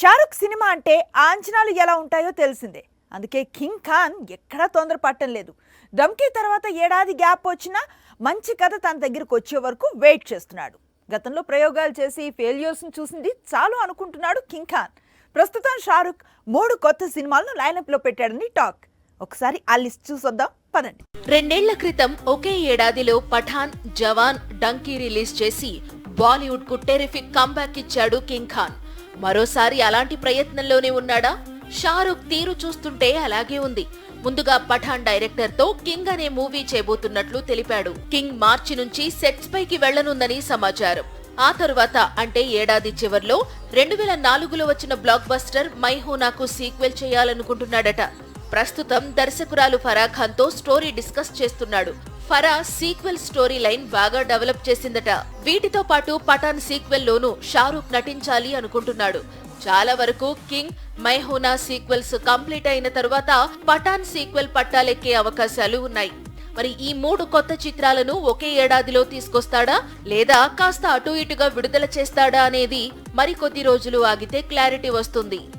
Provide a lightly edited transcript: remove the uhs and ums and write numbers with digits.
Shahrukh cinema అంటే ఆ అంచనాలు ఎలా ఉంటాయో తెలిసిందే. అందుకే కింగ్ ఖాన్ ఎక్కడా తొందరపడటం లేదు. ధమ్కీ తర్వాత ఏడాది గ్యాప్ వచ్చినా మంచి కథ తన దగ్గరకు వచ్చే వరకు వెయిట్ చేస్తున్నాడు. గతంలో ప్రయోగాలు చేసి ఫెయిల్యూర్స్ను చూసింది చాలు అనుకుంటున్నాడు కింగ్ ఖాన్. ప్రస్తుతం షారుఖ్ 3 కొత్త సినిమాలను లైనప్లో పెట్టాడని టాక్. ఒకసారి ఆ లిస్ట్ చూసొద్దాం పదండి. 2 ఏళ్ల క్రితం ఒకే ఏడాదిలో పఠాన్, జవాన్, డంకీ రిలీజ్ చేసి బాలీవుడ్ కు టెరిఫిక్ కంబ్యాక్ ఇచ్చాడు కింగ్ ఖాన్. మరోసారి అలాంటి ప్రయత్నంలోనే ఉన్నాడా? షారుఖ్ తీరు చూస్తుంటే అలాగే ఉంది. ముందుగా పఠాన్ డైరెక్టర్ తో కింగ్ అనే మూవీ చేయబోతున్నట్లు తెలిపాడు. కింగ్ మార్చి నుంచి సెట్స్ పైకి వెళ్లనుందని సమాచారం. ఆ తరువాత అంటే ఏడాది చివర్లో 2004లో వచ్చిన బ్లాక్ బస్టర్ మై హూనాకు సీక్వెల్ చేయాలనుకుంటున్నాడట. ప్రస్తుతం దర్శకురాలు ఫరా ఖాన్ తో స్టోరీ డిస్కస్ చేస్తున్నాడు. ఫరా సీక్వెల్ స్టోరీ లైన్ బాగా డెవలప్ చేసిందట. వీటితో పాటు పఠాన్ సీక్వెల్ లోనూ షారుఖ్ నటించాలి అనుకుంటున్నాడు. చాలా వరకు కింగ్, మై హూనా సీక్వెల్స్ కంప్లీట్ అయిన తరువాత పఠాన్ సీక్వెల్ పట్టాలెక్కే అవకాశాలు ఉన్నాయి. మరి ఈ 3 కొత్త చిత్రాలను ఒకే ఏడాదిలో తీసుకొస్తాడా లేదా కాస్త అటు ఇటుగా విడుదల చేస్తాడా అనేది మరికొద్ది రోజులు ఆగితే క్లారిటీ వస్తుంది.